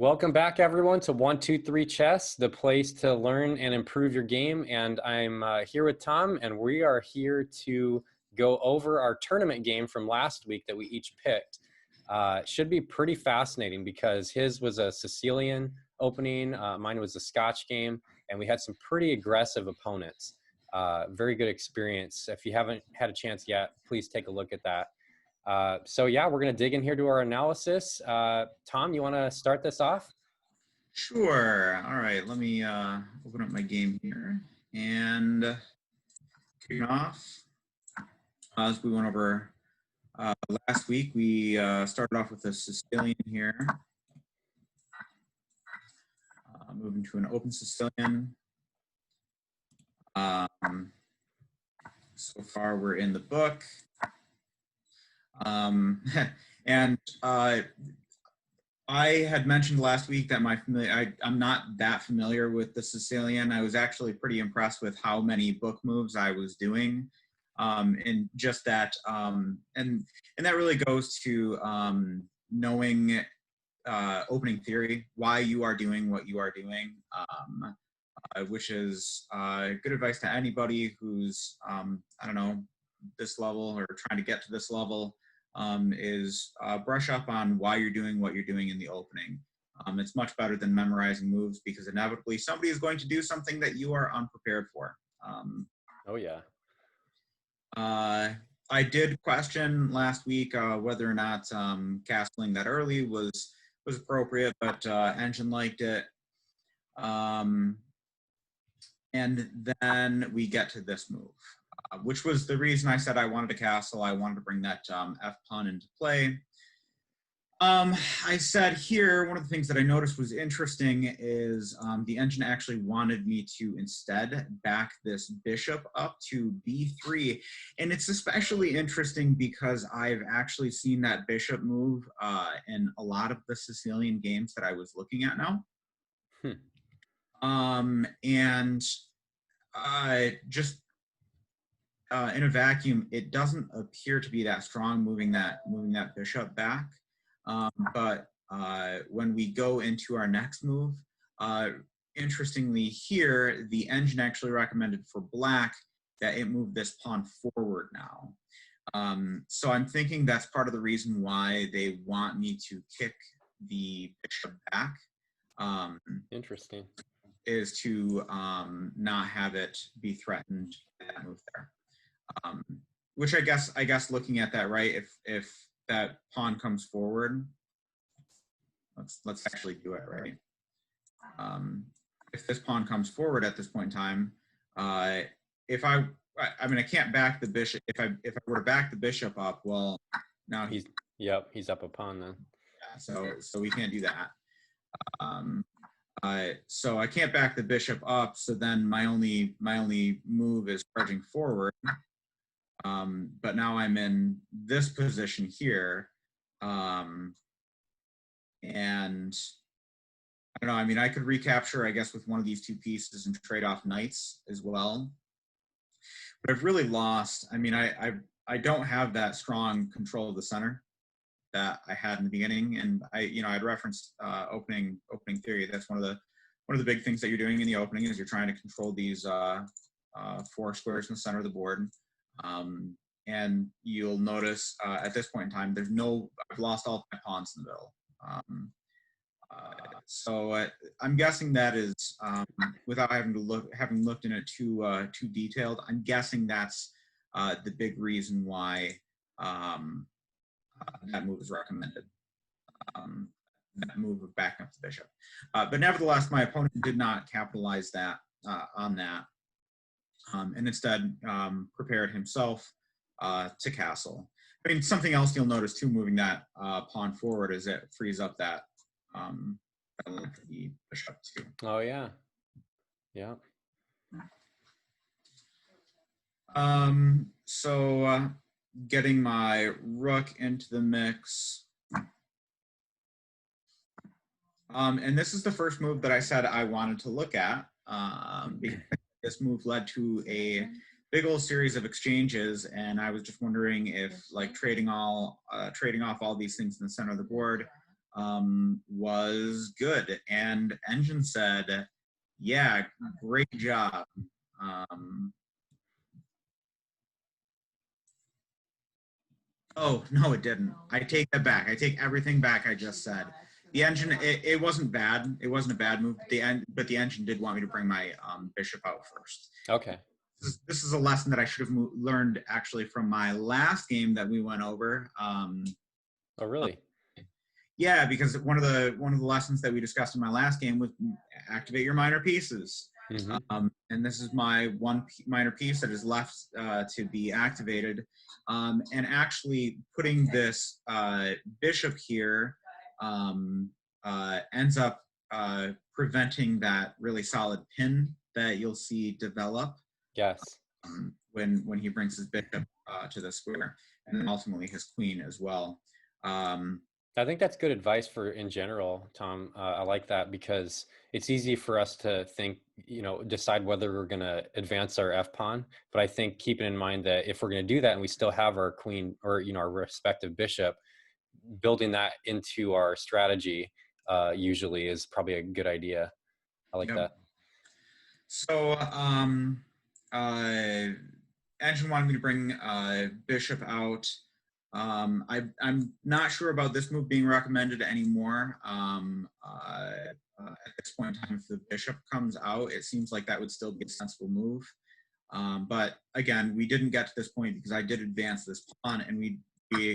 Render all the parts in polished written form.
Welcome back, everyone, to 123 Chess, the place to learn and improve your game. And I'm here with Tom, and we are here to go over our tournament game from last week that we each picked. Should be pretty fascinating because his was a Sicilian opening, mine was a Scotch game, and we had some pretty aggressive opponents. Very good experience. If you haven't had a chance yet, please take a look at that. So yeah, we're going to dig in here to our analysis. Tom, you want to start this off? Sure. All right. Let me open up my game here and kick it off. As we went over last week, we started off with a Sicilian here. Moving to an open Sicilian. So far, we're in the book. And I had mentioned last week that I'm not that familiar with the Sicilian. I was actually pretty impressed with how many book moves I was doing, and just that, and that really goes to knowing opening theory, why you are doing what you are doing, which is good advice to anybody who's I don't know, this level or trying to get to this level. Is brush up on why you're doing what you're doing in the opening. It's much better than memorizing moves because inevitably somebody is going to do something that you are unprepared for. Oh yeah. I did question last week whether or not castling that early was appropriate, but Engine liked it. And then we get to this move. Which was the reason I said I wanted to castle. I wanted to bring that F pawn into play. I said here, one of the things that I noticed was interesting is the Engine actually wanted me to instead back this bishop up to b3. And it's especially interesting because I've actually seen that bishop move in a lot of the Sicilian games that I was looking at now. And just in a vacuum, it doesn't appear to be that strong moving that bishop back. But when we go into our next move, interestingly here, the Engine actually recommended for black that it move this pawn forward now. So I'm thinking that's part of the reason why they want me to kick the bishop back. Interesting. Is to not have it be threatened by that move there. Which I guess looking at that, right, if that pawn comes forward, let's actually do it, right? If this pawn comes forward at this point in time, if I mean I can't back the bishop. If I were to back the bishop up, well, now he's up a pawn then. Yeah, so we can't do that. So I can't back the bishop up. So then my only move is charging forward. But now I'm in this position here. And I don't know, I mean, I could recapture, I guess, with one of these two pieces and trade off knights as well. But I've really lost. I mean, I don't have that strong control of the center that I had in the beginning. And I'd referenced opening theory. That's one of the big things that you're doing in the opening is you're trying to control these 4 squares in the center of the board. And you'll notice at this point in time, I've lost all my pawns in the middle. So I'm guessing that is, without having looked in it too detailed, I'm guessing that's the big reason why that move is recommended. That move of backing up the bishop. But nevertheless, my opponent did not capitalize on that. And instead prepared himself to castle. I mean, something else you'll notice too, moving that pawn forward, is it frees up that the bishop too. Oh yeah, yeah. So getting my rook into the mix. And this is the first move that I said I wanted to look at. Because this move led to a big old series of exchanges, and I was just wondering if, like, trading off all these things in the center of the board was good. And Engine said, yeah, great job. Oh, no, it didn't. I take that back. I take everything back I just said. The engine, it wasn't bad. It wasn't a bad move. But the engine did want me to bring my bishop out first. Okay. This is a lesson that I should have learned actually from my last game that we went over. Oh, really? Yeah, because one of the lessons that we discussed in my last game was activate your minor pieces. And this is my one minor piece that is left to be activated. And actually putting this bishop here ends up preventing that really solid pin that you'll see develop. Yes. When he brings his bishop to the square, and then ultimately his queen as well. I think that's good advice for in general, Tom. I like that because it's easy for us to think, decide whether we're going to advance our F pawn. But I think keeping in mind that if we're going to do that and we still have our queen or, our respective bishop, building that into our strategy usually is probably a good idea. I like that. So, Engine wanted me to bring bishop out. I'm not sure about this move being recommended anymore. At this point in time, if the bishop comes out, it seems like that would still be a sensible move. But again, we didn't get to this point because I did advance this pawn, and we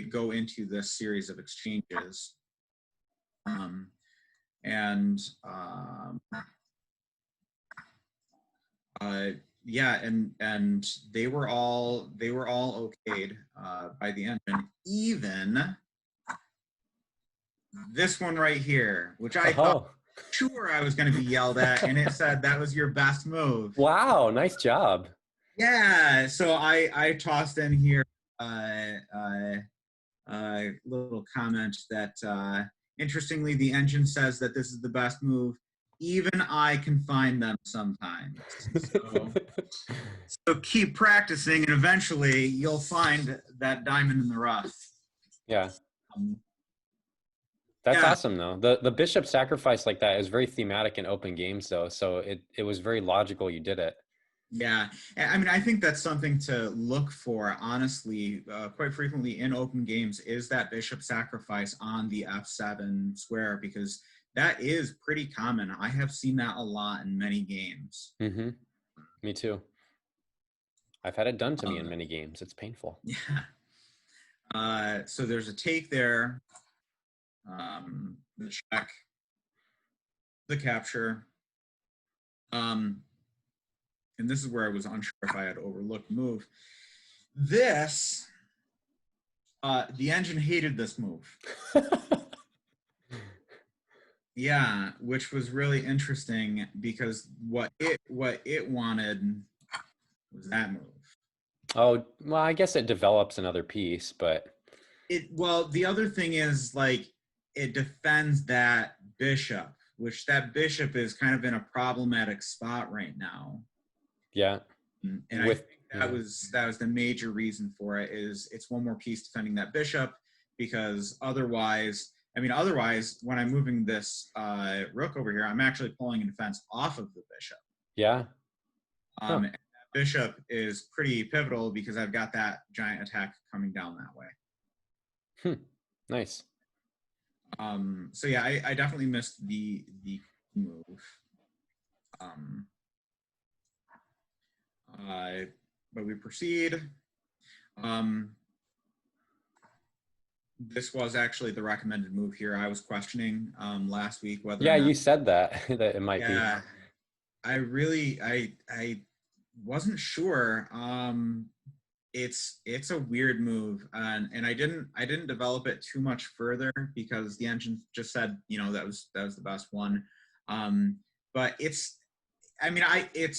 go into this series of exchanges. Yeah, and they were all okayed by the engine. Even this one right here, which I thought sure I was going to be yelled at, and it said that was your best move. Wow, nice job. Yeah, so I tossed in here little comment that interestingly, the engine says that this is the best move. Even I can find them sometimes. So keep practicing, and eventually you'll find that diamond in the rough. Yeah. That's awesome, though. The bishop sacrifice like that is very thematic in open games, though. So it was very logical you did it. Yeah, I mean, I think that's something to look for, honestly, quite frequently in open games, is that bishop sacrifice on the f7 square, because that is pretty common. I have seen that a lot in many games. Me too. I've had it done to me in many games. It's painful. Yeah. So there's a take there, the check, the capture. And this is where I was unsure if I had overlooked move. This, the engine hated this move. Yeah, which was really interesting because what it wanted was that move. Oh, well, I guess it develops another piece, but the other thing is, like, it defends that bishop, which that bishop is kind of in a problematic spot right now. Yeah. And I think that was the major reason for it, is it's one more piece defending that bishop, because otherwise, when I'm moving this rook over here, I'm actually pulling a defense off of the bishop. Yeah. And that bishop is pretty pivotal because I've got that giant attack coming down that way. Nice. So yeah, I definitely missed the move. But we proceed. This was actually the recommended move here. I was questioning last week whether or not, you said that that it might be. Yeah, I wasn't sure. It's a weird move, and I didn't develop it too much further because the engine just said, that was the best one. But it's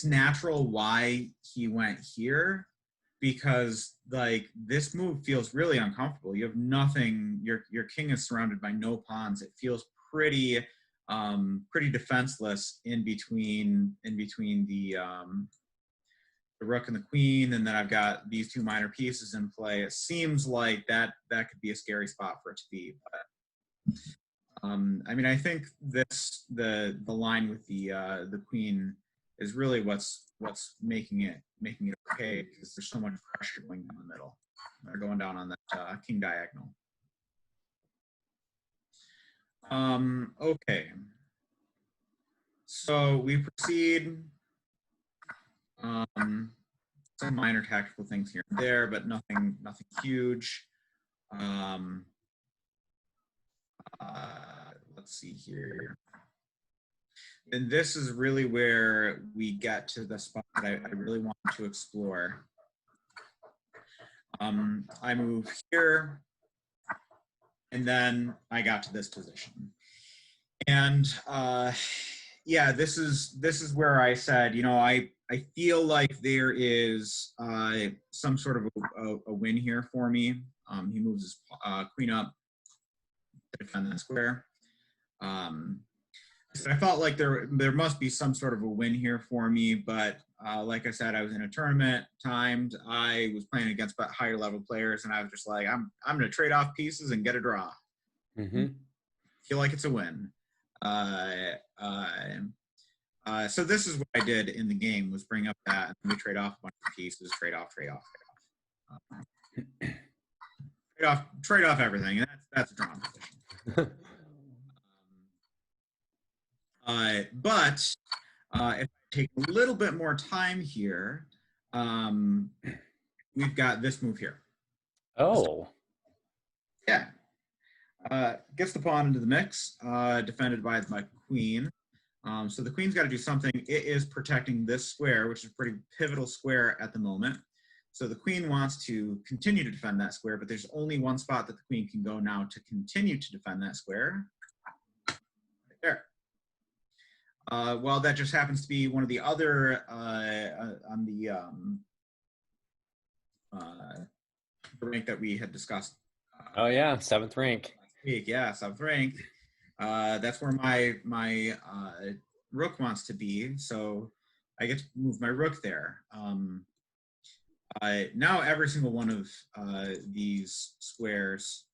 natural why he went here, because like this move feels really uncomfortable. You have nothing. Your king is surrounded by no pawns. It feels pretty defenseless in between the rook and the queen, and then I've got these two minor pieces in play. It seems like that could be a scary spot for it to be. I mean, I think the line with the queen is really what's making it okay, because there's so much pressure going down the middle. They're going down on that king diagonal. Okay. So we proceed. Some minor tactical things here and there, but nothing huge. Let's see here. And this is really where we get to the spot that I really want to explore. I move here, and then I got to this position. And yeah, this is where I said, you know, I feel like there is some sort of a win here for me. He moves his queen up to defend that square. So I felt like there must be some sort of a win here for me, but like I said, I was in a tournament timed. I was playing against higher level players, and I was just like, I'm going to trade off pieces and get a draw. Feel like it's a win. So this is what I did in the game, was bring up that, and we trade off a bunch of pieces, trade off everything, and that's a draw position. But if I take a little bit more time here, we've got this move here. Oh. Yeah. Gets the pawn into the mix, defended by my queen. So the queen's got to do something. It is protecting this square, which is a pretty pivotal square at the moment. So the queen wants to continue to defend that square, but there's only one spot that the queen can go now to continue to defend that square. Right there. Well, that just happens to be one of the other on the rank that we had discussed. Oh yeah, 7th rank. Last week, yeah, 7th rank. That's where my rook wants to be, so I get to move my rook there. Now every single one of these squares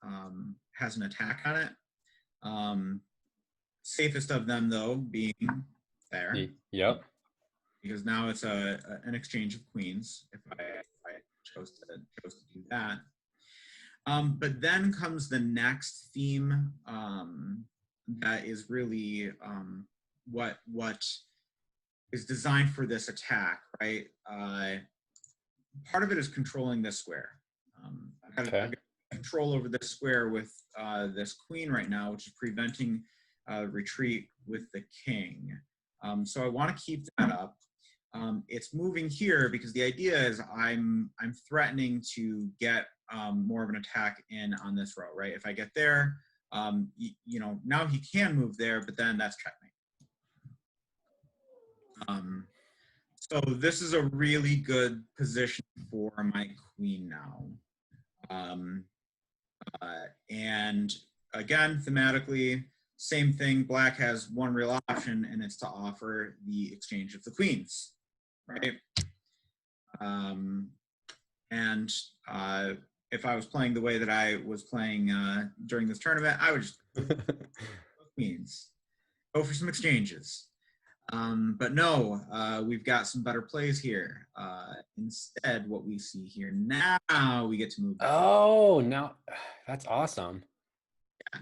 has an attack on it. Safest of them, though, being there. Yep. Because now it's an exchange of queens, if I chose to do that. But then comes the next theme that is really what is designed for this attack, right? Part of it is controlling this square. I've got control over this square with this queen right now, which is preventing retreat with the king. So I want to keep that up. It's moving here because the idea is I'm threatening to get more of an attack in on this row, right? If I get there, you know, now he can move there, but then that's checkmate. So this is a really good position for my queen now. And again, thematically, same thing. Black has one real option, and it's to offer the exchange of the queens, right? And if I was playing the way that I was playing during this tournament, I would just queens, go for some exchanges. But no, we've got some better plays here. Instead, what we see here now, we get to move. Oh, now that's awesome. Yeah.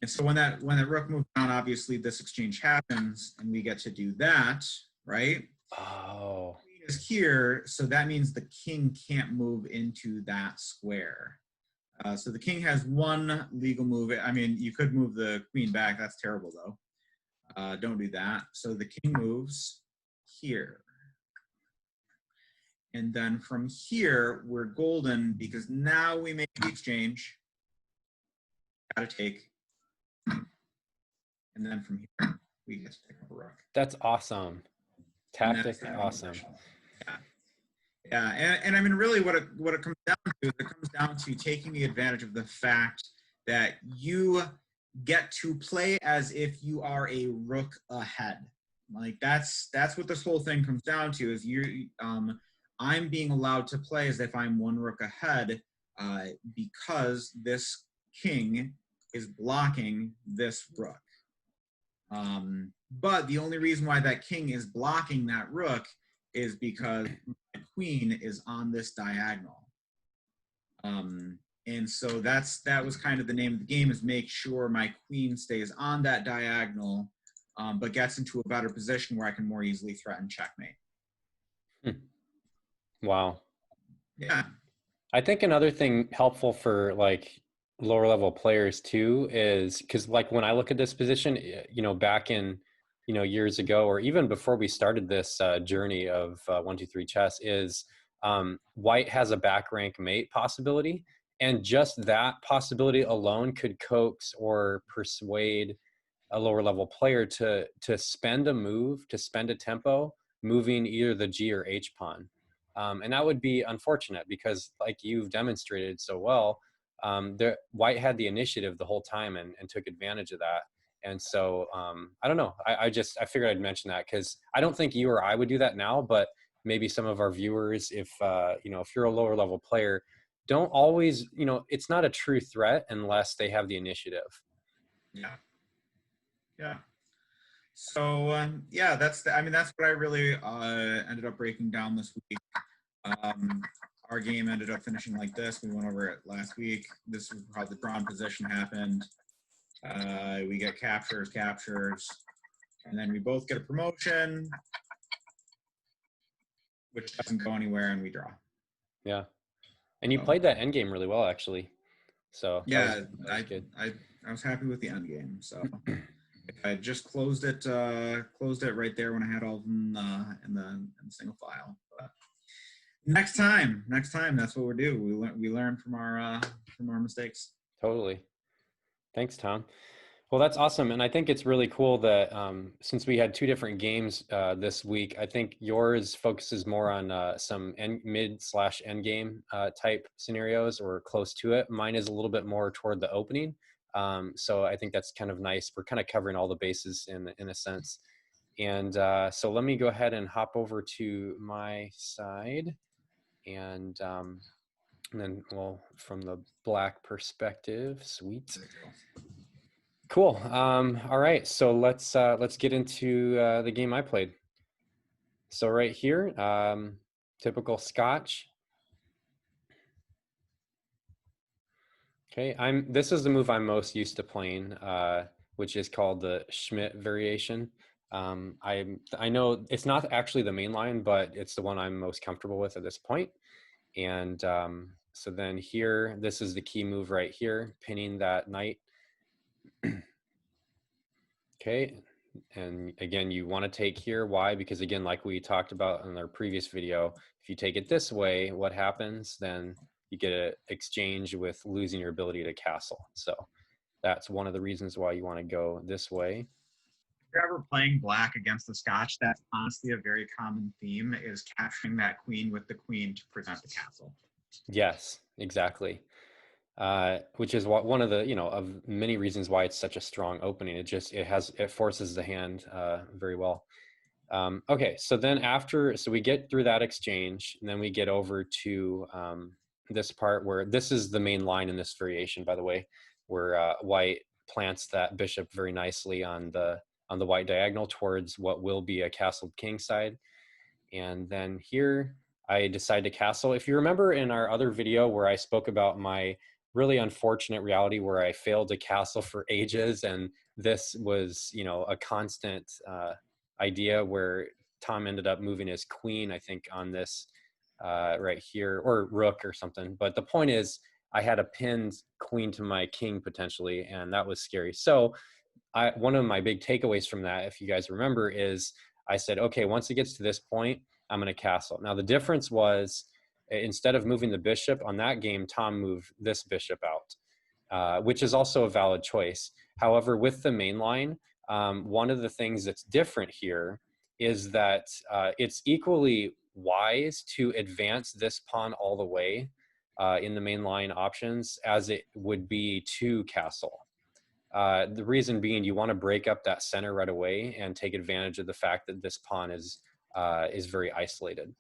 And so when that rook moves down, obviously this exchange happens, and we get to do that, right? Oh. The queen is here, so that means the king can't move into that square. So the king has one legal move. I mean, you could move the queen back. That's terrible, though. Don't do that. So the king moves here. And then from here, we're golden because now we make the exchange. Gotta take. And then from here, we get to pick up a rook. That's awesome. Tactic, awesome. Yeah. Yeah, and I mean, really what it comes down to is it comes down to taking the advantage of the fact that you get to play as if you are a rook ahead. Like that's what this whole thing comes down to, is I'm being allowed to play as if I'm one rook ahead because this king is blocking this rook. But the only reason why that king is blocking that rook is because my queen is on this diagonal. And so that was kind of the name of the game, is make sure my queen stays on that diagonal, but gets into a better position where I can more easily threaten checkmate. Wow. Yeah. I think another thing helpful for like lower level players too is because like when I look at this position, you know, back in, you know, years ago, or even before we started this journey of 1-2-3 chess, is white has a back rank mate possibility. And just that possibility alone could coax or persuade a lower level player to spend a move, to spend a tempo, moving either the G or H pawn. And that would be unfortunate because, like you've demonstrated so well, white had the initiative the whole time and took advantage of that. And so I don't know. I figured I'd mention that because I don't think you or I would do that now, but maybe some of our viewers, if you know, if you're a lower level player, don't always, you know, it's not a true threat unless they have the initiative. Yeah. Yeah. So yeah, that's what I really ended up breaking down this week. Our game ended up finishing like this. We went over it last week. This is how the drawn position happened. We get captures, and then we both get a promotion, which doesn't go anywhere, and we draw. Yeah. And you played that endgame really well, actually. So yeah, that was good. I was happy with the endgame. So I just closed it right there when I had all of them in the single file. But next time, that's what we do. We learn from our mistakes. Totally. Thanks, Tom. Well, that's awesome. And I think it's really cool that since we had two different games this week, I think yours focuses more on some mid/end game type scenarios or close to it. Mine is a little bit more toward the opening. So I think that's kind of nice. We're kind of covering all the bases in a sense. And so let me go ahead and hop over to my side. And then we'll, from the black perspective, sweet. Cool. All right, so let's get into the game I played. So right here, typical Scotch. Okay, this is the move I'm most used to playing, which is called the Schmidt variation. I know it's not actually the main line, but it's the one I'm most comfortable with at this point. And so then here, this is the key move right here, pinning that knight. Okay, and again, you want to take here. Why? Because again, like we talked about in our previous video, if you take it this way, what happens? Then you get an exchange with losing your ability to castle. So that's one of the reasons why you want to go this way. If you're ever playing black against the Scotch, that's honestly a very common theme, is capturing that queen with the queen to present the castle. Yes, exactly. Which is one of the, you know, of many reasons why it's such a strong opening. It forces the hand very well. Okay, so then so we get through that exchange, and then we get over to this part where this is the main line in this variation, by the way, where white plants that bishop very nicely on the white diagonal towards what will be a castled king side. And then here I decide to castle. If you remember in our other video where I spoke about my really unfortunate reality where I failed to castle for ages, and this was, you know, a constant idea where Tom ended up moving his queen, I think, on this right here, or rook or something. But the point is, I had a pinned queen to my king potentially, and that was scary. So one of my big takeaways from that, if you guys remember, is I said, okay, once it gets to this point, I'm going to castle. Now, the difference was, instead of moving the bishop on that game, Tom moved this bishop out, which is also a valid choice. However, with the main line, one of the things that's different here is that it's equally wise to advance this pawn all the way in the main line options as it would be to castle. The reason being, you want to break up that center right away and take advantage of the fact that this pawn is very isolated.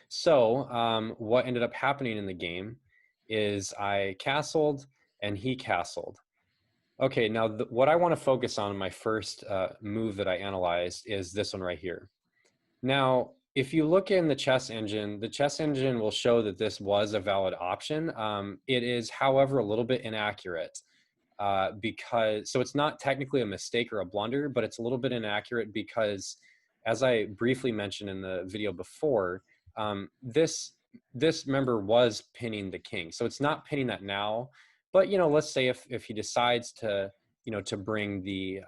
So what ended up happening in the game is I castled and he castled. Okay, now what I want to focus on in my first move that I analyzed is this one right here. Now, if you look in the chess engine will show that this was a valid option. It is, however, a little bit inaccurate because, so it's not technically a mistake or a blunder, but it's a little bit inaccurate because, as I briefly mentioned in the video before, this member was pinning the king. So it's not pinning that now, but let's say if he decides to, to bring the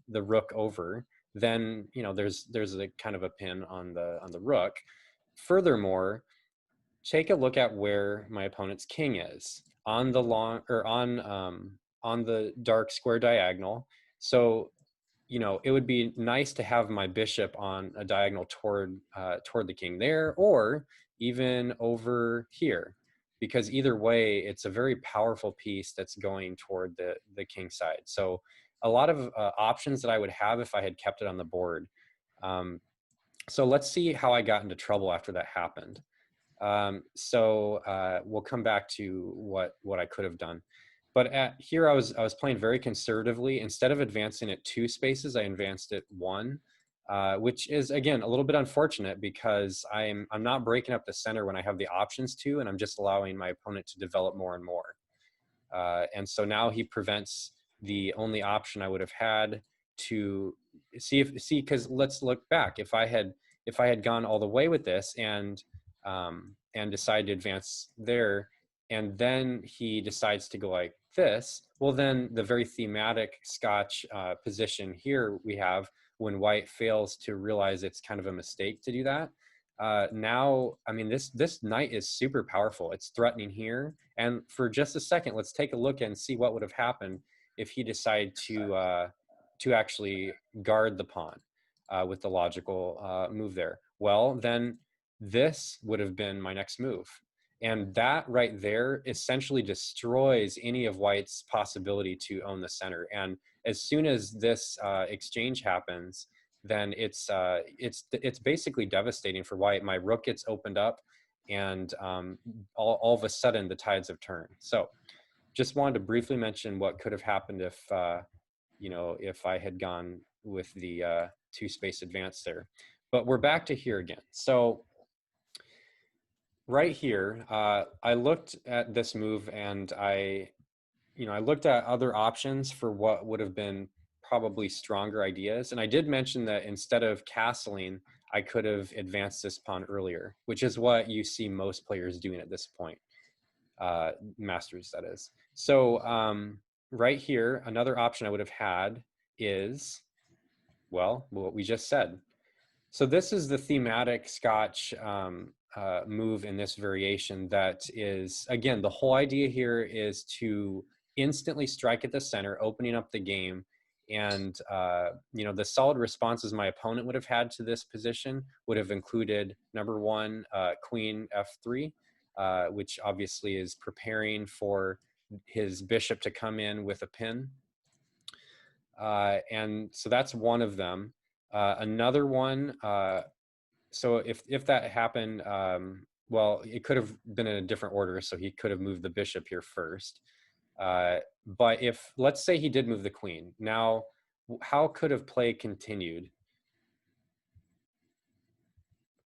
rook over, then there's a kind of a pin on the rook. Furthermore, take a look at where my opponent's king is on the long or on the dark square diagonal. So it would be nice to have my bishop on a diagonal toward the king there, or even over here, because either way, it's a very powerful piece that's going toward the king side. So a lot of options that I would have if I had kept it on the board. So let's see how I got into trouble after that happened. We'll come back to what I could have done. But here I was playing very conservatively. Instead of advancing it 2 spaces, I advanced it 1, which is again a little bit unfortunate because I'm not breaking up the center when I have the options to, and I'm just allowing my opponent to develop more and more. And so now he prevents the only option I would have had to see because let's look back. If I had gone all the way with this and decide to advance there, and then he decides to go like this, well, then the very thematic Scotch position here we have when white fails to realize it's kind of a mistake to do that. Now, I mean, this knight is super powerful. It's threatening here. And for just a second, let's take a look and see what would have happened if he decided to actually guard the pawn with the logical move there. Well, then this would have been my next move. And that right there essentially destroys any of white's possibility to own the center. And as soon as this exchange happens, then it's basically devastating for white. My rook gets opened up, and all of a sudden the tides have turned. So just wanted to briefly mention what could have happened if if I had gone with the 2 space advance there. But we're back to here again. So right here, I looked at this move and I looked at other options for what would have been probably stronger ideas. And I did mention that instead of castling, I could have advanced this pawn earlier, which is what you see most players doing at this point, masters that is. So right here, another option I would have had is, well, what we just said. So this is the thematic Scotch move in this variation that is, again, the whole idea here is to instantly strike at the center, opening up the game. And, the solid responses my opponent would have had to this position would have included, number 1, queen f3, which obviously is preparing for his bishop to come in with a pin. And so that's one of them. Another one, so if that happened, well, it could have been in a different order, so he could have moved the bishop here first. But if, let's say he did move the queen, now how could have play continued?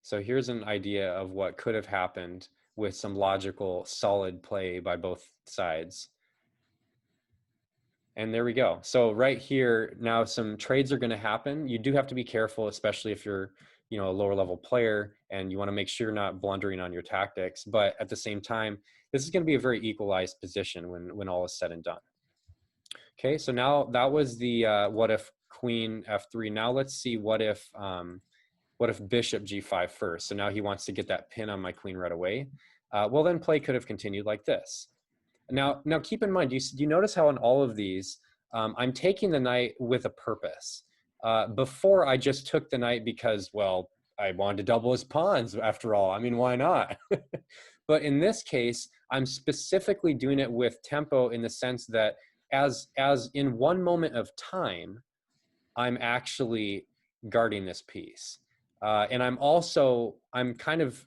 So here's an idea of what could have happened with some logical, solid play by both sides. And there we go. So right here, now some trades are going to happen. You do have to be careful, especially if you're, a lower level player and you want to make sure you're not blundering on your tactics. But at the same time, this is going to be a very equalized position when all is said and done. Okay, so now that was the what if queen f3. Now let's see what if bishop g5 first. So now he wants to get that pin on my queen right away. Well, then play could have continued like this. Now keep in mind, do you notice how in all of these, I'm taking the knight with a purpose. Before, I just took the knight because, well, I wanted to double his pawns after all. I mean, why not? But in this case, I'm specifically doing it with tempo in the sense that as in one moment of time, I'm actually guarding this piece. And I'm kind of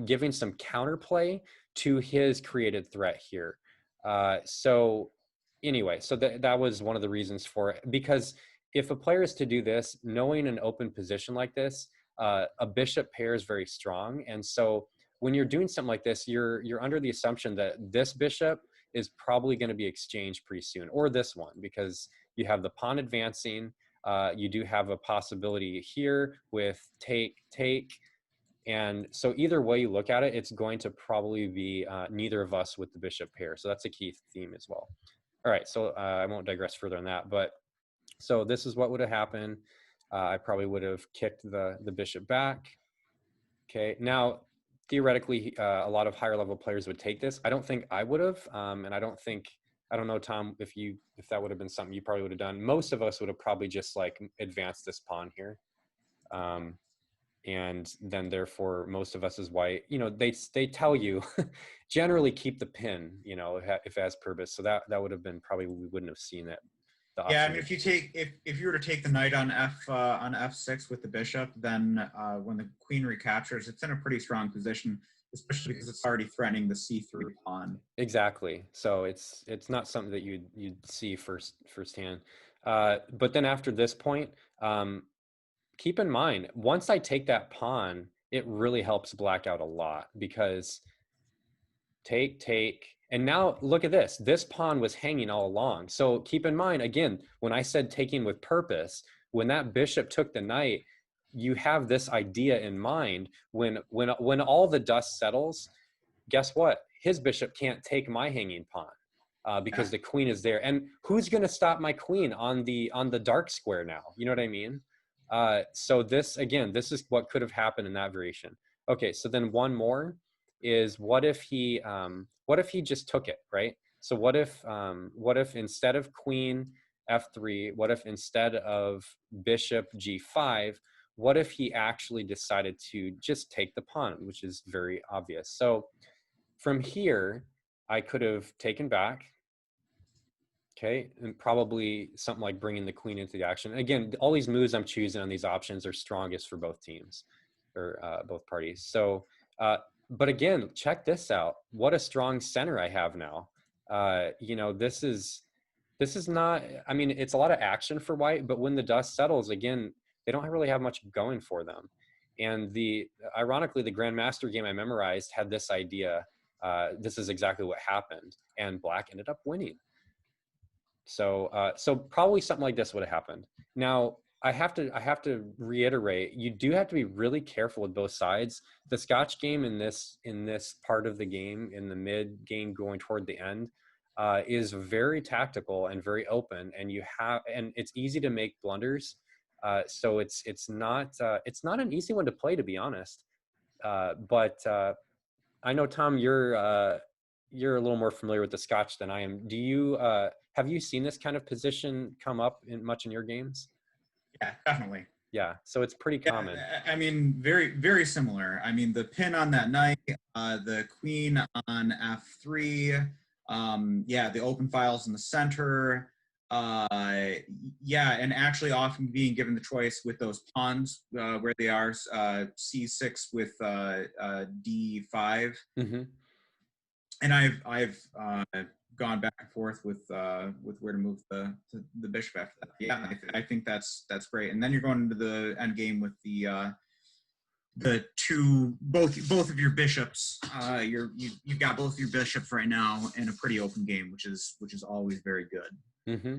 giving some counterplay to his created threat here. So anyway, so that was one of the reasons for it, because if a player is to do this, knowing an open position like this, a bishop pair is very strong. And so when you're doing something like this, you're under the assumption that this bishop is probably going to be exchanged pretty soon, or this one, because you have the pawn advancing. You do have a possibility here with take, and so either way you look at it, it's going to probably be neither of us with the bishop pair. So that's a key theme as well. All right, so I won't digress further on that, but so this is what would have happened. I probably would have kicked the bishop back. Okay, now theoretically, a lot of higher level players would take this. I don't think I would have, and I don't know, Tom, if that would have been something you probably would have done. Most of us would have probably just like advanced this pawn here. And then therefore most of us as white, they tell you generally keep the pin, if it has purpose. So that would have been probably, we wouldn't have seen that. Yeah, I mean, if you were to take the knight on f6 with the bishop, then when the queen recaptures, it's in a pretty strong position, especially because it's already threatening the c3 pawn. Exactly. So it's not something that you'd see firsthand. But then after this point, keep in mind, once I take that pawn, it really helps black out a lot, because take, and now look at this. This pawn was hanging all along. So keep in mind, again, when I said taking with purpose, when that bishop took the knight, you have this idea in mind. When all the dust settles, guess what? His bishop can't take my hanging pawn because the queen is there. And who's going to stop my queen on the dark square now? You know what I mean? So this is what could have happened in that variation. Okay, so then one more is, what if he just took it, right? So what if instead of queen f3, what if instead of bishop g5, what if he actually decided to just take the pawn, which is very obvious. So from here, I could have taken back, okay, and probably something like bringing the queen into the action. Again, all these moves I'm choosing on these options are strongest for both teams, or both parties. So, but again, check this out. What a strong center I have now. This is not, I mean, it's a lot of action for white, but when the dust settles, again, they don't really have much going for them. And ironically, the Grandmaster game I memorized had this idea. This is exactly what happened, and black ended up winning. So so probably something like this would have happened. Now I have to reiterate, you do have to be really careful with both sides. The Scotch game in this part of the game, in the mid game going toward the end, is very tactical and very open, and it's easy to make blunders. So it's not an easy one to play, to be honest. But I know, Tom, you're a little more familiar with the Scotch than I am. Do you have you seen this kind of position come up much in your games? Yeah, definitely. Yeah, so it's pretty common. I mean, very, very similar. I mean, the pin on that knight, the queen on f3, the open files in the center. And actually often being given the choice with those pawns where they are, c6 with d5. Mm-hmm. And I've gone back and forth with where to move the bishop after that. Yeah, I think that's great. And then you're going into the end game with the two both of your bishops. You've got both of your bishops right now in a pretty open game, which is always very good. Mm-hmm.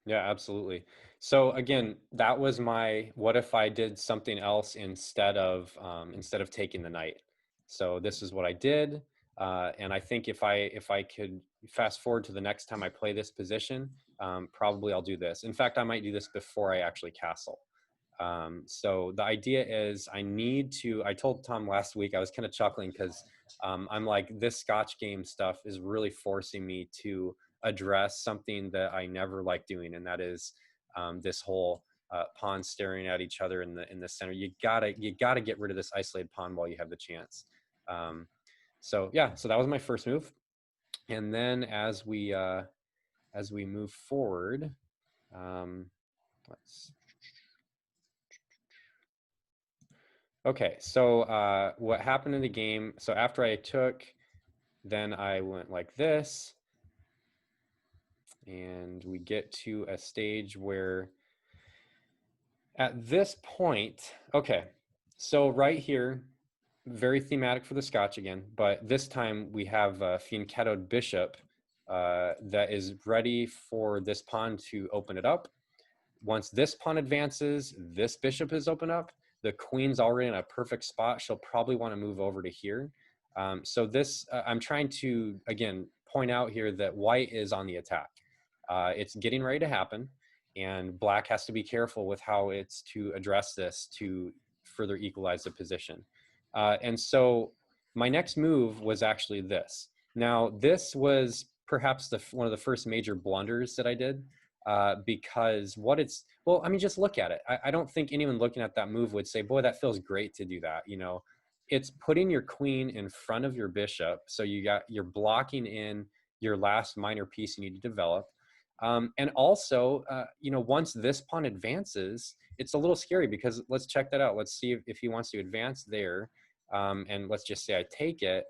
Yeah, absolutely. So again, that was my what if I did something else instead of taking the knight. So this is what I did. And I think if I could fast forward to the next time I play this position, probably I'll do this. In fact, I might do this before I actually castle. So the idea is I told Tom last week, I was kind of chuckling because I'm like, this Scotch game stuff is really forcing me to address something that I never like doing. And that is this whole pawns staring at each other in the center. You gotta get rid of this isolated pawn while you have the chance. So yeah, so that was my first move. And then as we move forward, okay, so what happened in the game, so after I took, then I went like this. And we get to a stage where at this point, okay, so right here, very thematic for the Scotch again, but this time we have a fianchettoed bishop that is ready for this pawn to open it up. Once this pawn advances, this bishop is open up. The queen's already in a perfect spot. She'll probably want to move over to here. So this, I'm trying to, again, point out here that white is on the attack. It's getting ready to happen, and black has to be careful with how it's to address this to further equalize the position. And so my next move was actually this. Now, this was perhaps one of the first major blunders that I did. Because what it's, well, I mean, just look at it. I don't think anyone looking at that move would say, boy, that feels great to do that. You know, it's putting your queen in front of your bishop. So you're blocking in your last minor piece you need to develop. And also, you know, once this pawn advances, it's a little scary because let's check that out. Let's see if he wants to advance there. And let's just say I take it.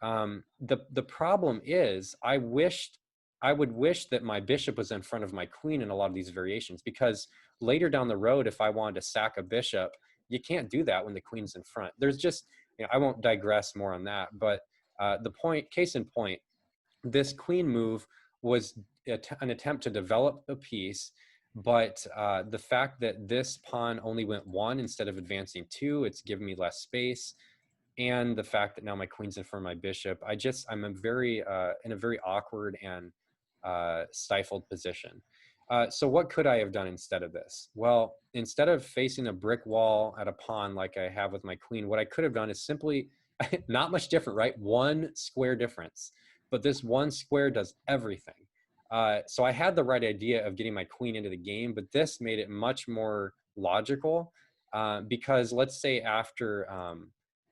The problem is I would wish that my bishop was in front of my queen in a lot of these variations, because later down the road, if I wanted to sack a bishop, you can't do that when the queen's in front. There's just, you know, I won't digress more on that, but the point, case in point, this queen move was an attempt to develop a piece, but the fact that this pawn only went one instead of advancing two, it's given me less space. And the fact that now my queen's in front of my bishop, I'm a very in a very awkward and stifled position. So what could I have done instead of this? Well, instead of facing a brick wall at a pawn like I have with my queen, what I could have done is simply, not much different, right? One square difference, but this one square does everything. So I had the right idea of getting my queen into the game, but this made it much more logical because let's say after,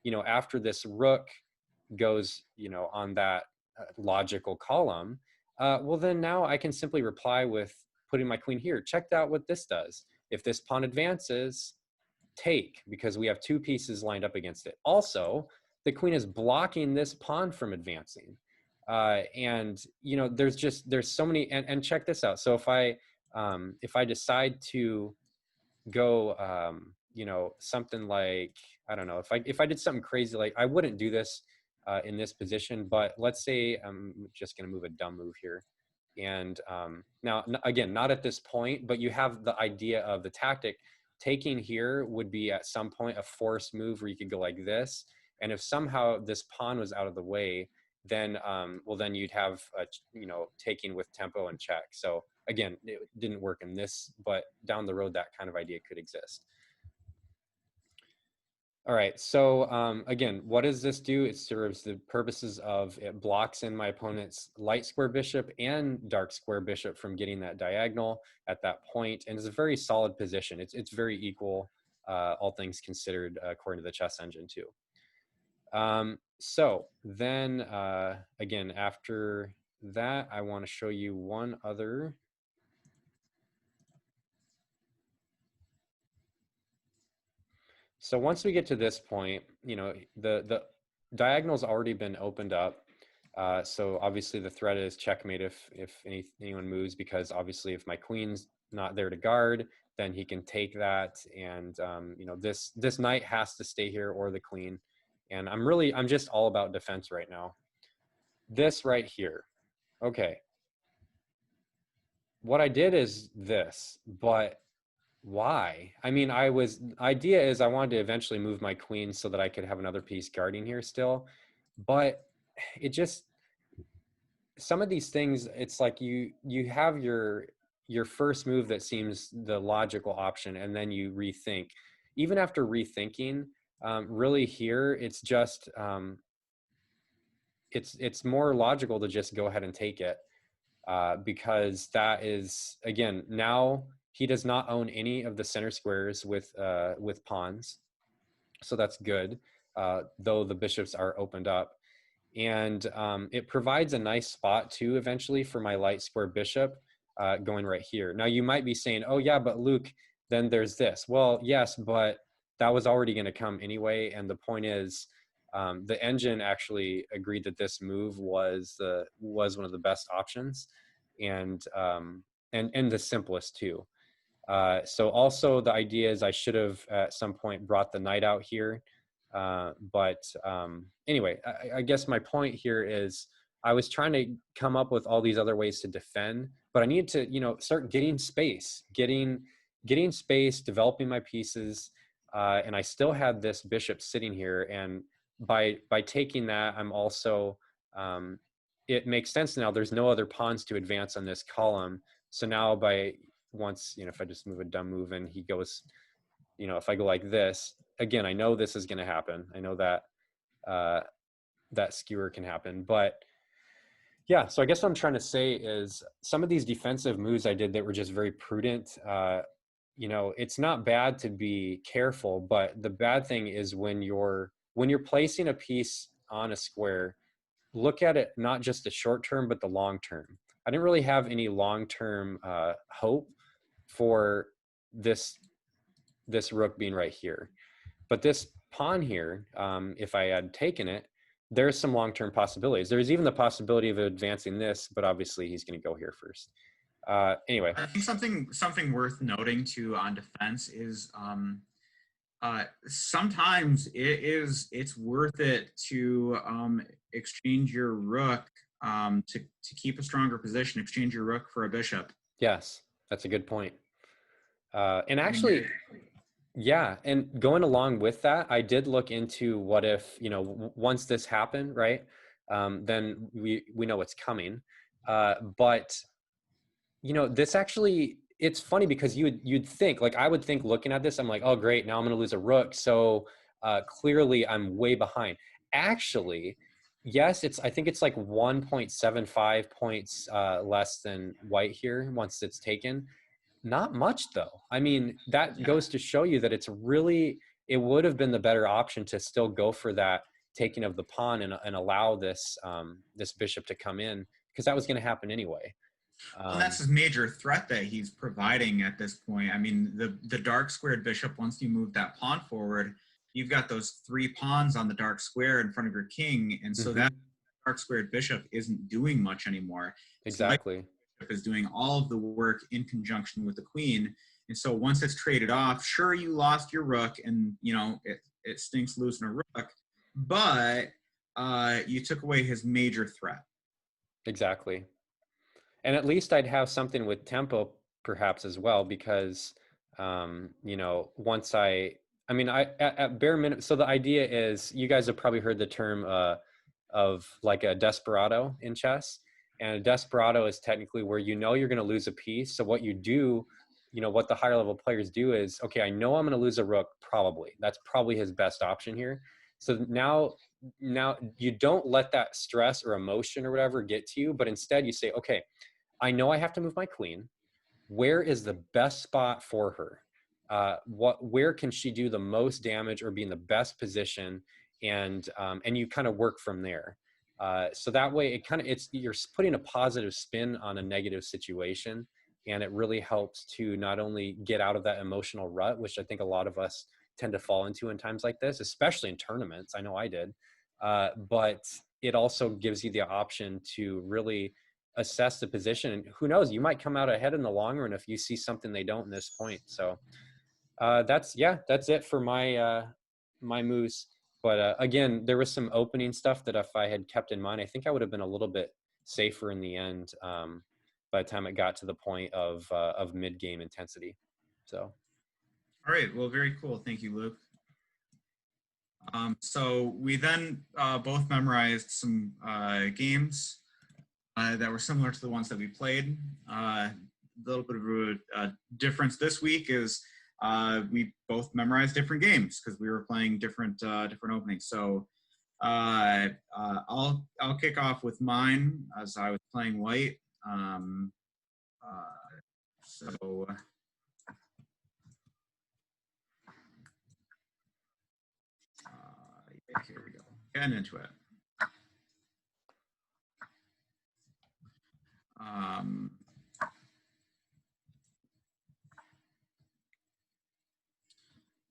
you know, after this rook goes, you know, on that logical column, well, then now I can simply reply with putting my queen here. Check out what this does. If this pawn advances, take, because we have two pieces lined up against it. Also, the queen is blocking this pawn from advancing. And, you know, there's so many, and check this out. So if I decide to go, you know, something like, I don't know, if I did something crazy, like I wouldn't do this in this position, but let's say I'm just going to move a dumb move here. And now, again, not at this point, but you have the idea of the tactic. Taking here would be at some point a forced move where you could go like this. And if somehow this pawn was out of the way, then, well, then you'd have, you know, taking with tempo and check. So again, it didn't work in this, but down the road, that kind of idea could exist. All right, so again, what does this do? It serves the purposes of, it blocks in my opponent's light square bishop and dark square bishop from getting that diagonal at that point, and it's a very solid position. It's very equal, all things considered, according to the chess engine too. So then, again, after that, I want to show you one other. So once we get to this point, you know, the diagonal's already been opened up. So obviously the threat is checkmate if anyone moves, because obviously if my queen's not there to guard, then he can take that. And, you know, this knight has to stay here, or the queen. And I'm just all about defense right now. This right here. Okay. What I did is this, but why? I mean, idea is I wanted to eventually move my queen so that I could have another piece guarding here still, but it just, some of these things, it's like you have your first move that seems the logical option, and then you rethink. Even after rethinking, really here, it's just, it's more logical to just go ahead and take it. Because that is, again, now he does not own any of the center squares with pawns, so that's good, though the bishops are opened up. And it provides a nice spot too eventually for my light square bishop going right here. Now you might be saying, oh yeah, but Luke, then there's this. Well, yes, but that was already going to come anyway. And the point is, the engine actually agreed that this move was one of the best options. and the simplest too. So also the idea is I should have at some point brought the knight out here. But anyway, I guess my point here is I was trying to come up with all these other ways to defend, but I needed to, start getting space, getting space, developing my pieces. And I still had this bishop sitting here. And by taking that, I'm also, it makes sense now. There's no other pawns to advance on this column. So now once, if I just move a dumb move and he goes, if I go like this, again, I know this is going to happen. I know that that skewer can happen, but yeah. So I guess what I'm trying to say is some of these defensive moves I did that were just very prudent. It's not bad to be careful, but the bad thing is when you're placing a piece on a square, look at it not just the short term, but the long term. I didn't really have any long-term hope for this rook being right here. But this pawn here, if I had taken it, there's some long-term possibilities. There's even the possibility of advancing this, but obviously he's going to go here first. Anyway. I think something worth noting too on defense is sometimes it's worth it to exchange your rook to keep a stronger position, exchange your rook for a bishop. Yes, that's a good point. And actually, yeah, and going along with that, I did look into what if, once this happened, right, then we know what's coming. But, this actually, it's funny because you'd think, like I would think looking at this, I'm like, oh, great, now I'm going to lose a rook. So clearly I'm way behind. Actually, yes, I think it's like 1.75 points less than white here once it's taken. Not much though. I mean, that goes to show you that it would have been the better option to still go for that taking of the pawn and allow this this bishop to come in, because that was going to happen anyway. And that's his major threat that he's providing at this point. I mean, the dark squared bishop, once you move that pawn forward, you've got those 3 pawns on the dark square in front of your king. And so that dark squared bishop isn't doing much anymore. Exactly. Is doing all of the work in conjunction with the queen. And so once it's traded off, sure, you lost your rook and, it stinks losing a rook, but you took away his major threat. Exactly. And at least I'd have something with tempo perhaps as well, because, once at bare minimum, so the idea is, you guys have probably heard the term of like a desperado in chess. And a desperado is technically where you're going to lose a piece. So what you do, what the higher level players do is, okay, I know I'm going to lose a rook probably. That's probably his best option here. So now you don't let that stress or emotion or whatever get to you, but instead you say, okay, I know I have to move my queen. Where is the best spot for her? Where can she do the most damage or be in the best position? And you kind of work from there. So that way you're putting a positive spin on a negative situation, and it really helps to not only get out of that emotional rut, which I think a lot of us tend to fall into in times like this, especially in tournaments. I know I did, but it also gives you the option to really assess the position, and who knows, you might come out ahead in the long run if you see something they don't in this point. So that's it for my my moves. But again, there was some opening stuff that if I had kept in mind, I think I would have been a little bit safer in the end by the time it got to the point of mid-game intensity. So. All right. Well, very cool. Thank you, Luke. So we then both memorized some games that were similar to the ones that we played. A little bit of a difference this week is we both memorized different games because we were playing different openings. So I'll kick off with mine as I was playing white. Here we go. Getting into it.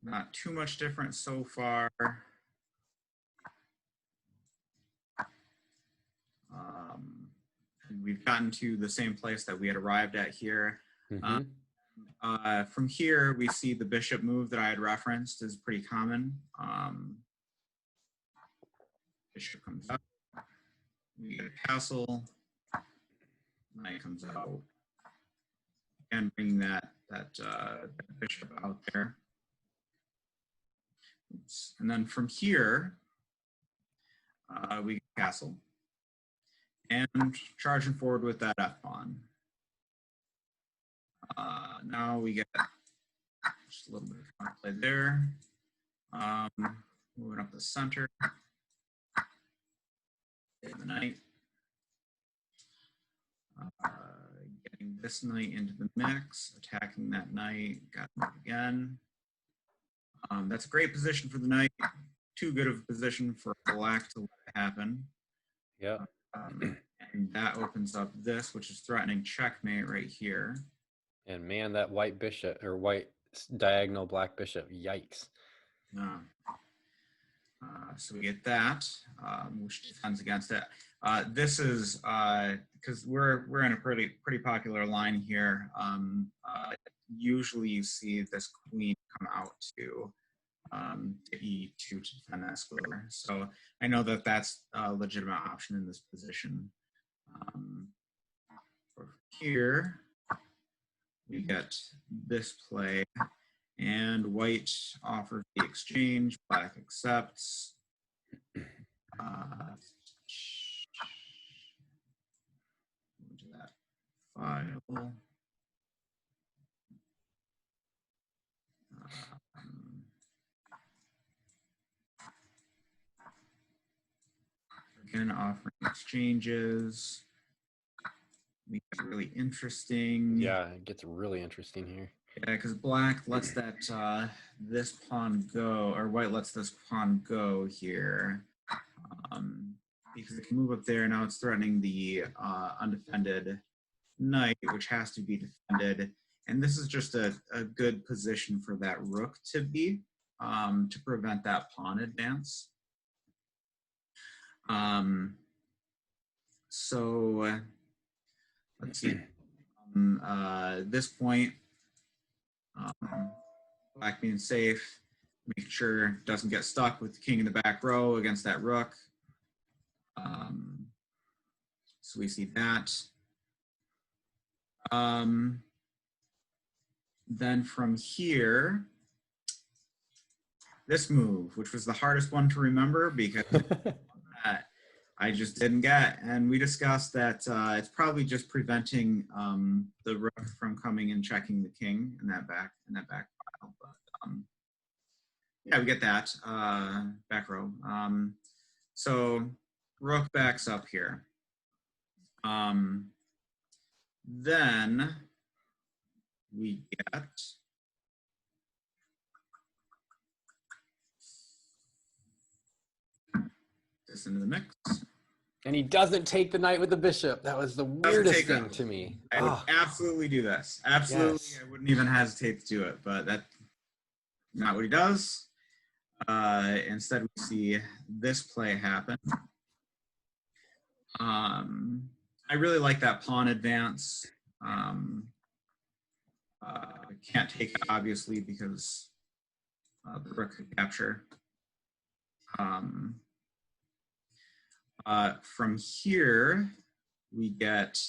Not too much different so far. And we've gotten to the same place that we had arrived at here. Mm-hmm. From here, we see the bishop move that I had referenced is pretty common. Bishop comes up. We get a castle. Knight comes out. And bringing that bishop out there. Oops. And then from here, we get castle. And charging forward with that F pawn. Now we get just a little bit of counterplay there. Moving up the center. Getting the knight. Getting this knight into the mix, attacking that knight, got it again. That's a great position for the knight. Too good of a position for black to let it happen. Yeah. And that opens up this, which is threatening checkmate right here. And man, that white bishop or white diagonal black bishop, yikes. So we get that, which defends against it. This is because we're in a pretty popular line here. Usually you see this queen come out to E2 to defend that square. So I know that that's a legitimate option in this position. Here we get this play, and white offers the exchange. Black accepts. Into that file. Again, offering exchanges. Make it really interesting. Yeah, it gets really interesting here. Yeah, because black lets that this pawn go, or white lets this pawn go here, because it can move up there. Now it's threatening the undefended knight, which has to be defended. And this is just a good position for that rook to be, to prevent that pawn advance. So let's see. This point, black being safe, make sure it doesn't get stuck with the king in the back row against that rook. So we see that. Then from here, this move, which was the hardest one to remember because I just didn't get, and we discussed that it's probably just preventing the rook from coming and checking the king in that back file. But yeah, we get that back row. So rook backs up here. Then we get this into the mix. And he doesn't take the knight with the bishop. That was the weirdest thing to me. I would absolutely do this. Absolutely. Yes. I wouldn't even hesitate to do it, but that's not what he does. Instead, we see this play happen. I really like that pawn advance. Can't take it, obviously, because the rook could capture. From here, we get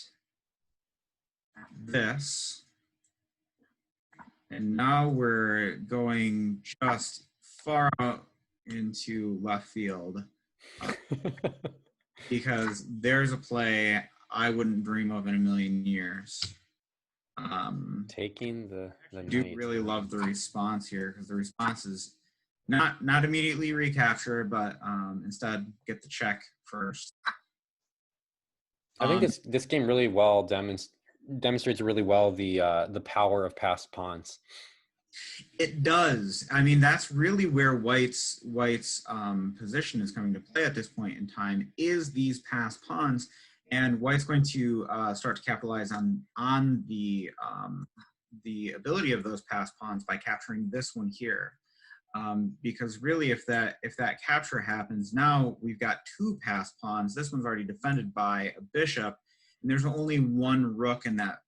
this. And now we're going just far out into left field. Because there's a play I wouldn't dream of in a million years. Taking the I do really love the response here, because the response is not immediately recapture, but instead get the check first. I think this game really well demonstrates really well the power of passed pawns. It does. I mean, that's really where White's position is coming to play at this point in time, is these passed pawns, and White's going to start to capitalize on the ability of those passed pawns by capturing this one here. Because really, if that capture happens, now we've got two passed pawns. This one's already defended by a bishop, and there's only one rook in that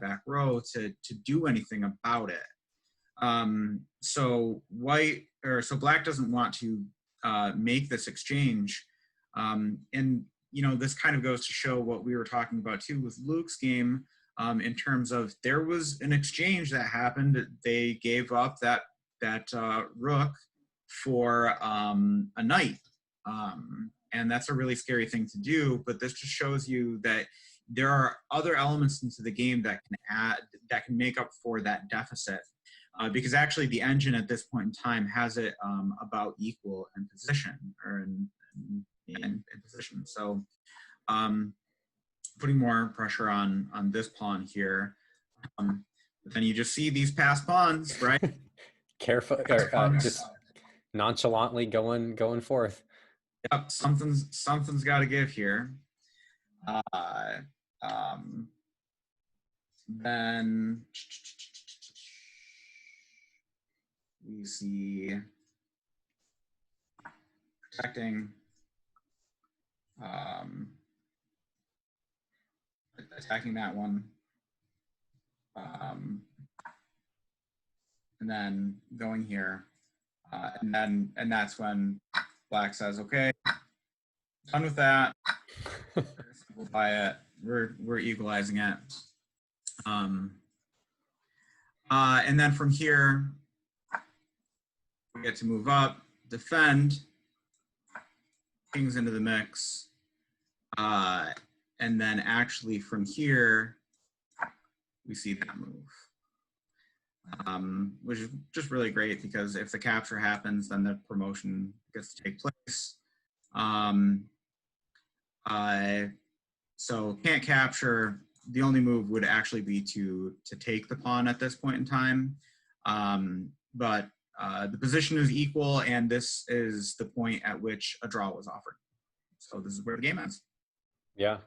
back row to do anything about it. So black doesn't want to make this exchange, and this kind of goes to show what we were talking about too with Luke's game, in terms of there was an exchange that happened. They gave up that rook for a knight, and that's a really scary thing to do. But this just shows you that there are other elements into the game that can make up for that deficit. Because actually the engine at this point in time has it about equal in position, or in position. So putting more pressure on this pawn here. But then you just see these passed pawns, right? Careful, or just nonchalantly going forth. Yep, something's got to give here. Then we see protecting, attacking that one, and then going here, and that's when black says, "Okay, done with that. Simplify it. We're equalizing it." And then from here, we get to move up, defend, kings into the mix, and then actually from here, we see that move, which is just really great, because if the capture happens, then the promotion gets to take place. So can't capture. The only move would actually be to take the pawn at this point in time, but the position is equal, and this is the point at which a draw was offered. So this is where the game ends. Yeah.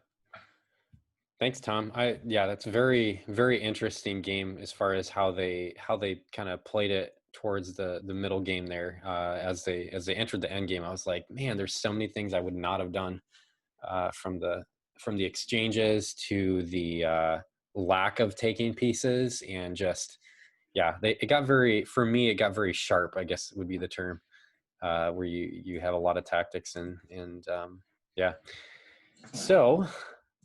Thanks, Tom. Yeah, that's a very, very interesting game as far as how they kind of played it towards the middle game there. As they entered the end game, I was like, man, there's so many things I would not have done, from the exchanges to the lack of taking pieces, and just, yeah, it got very sharp, I guess would be the term, where you have a lot of tactics and yeah. So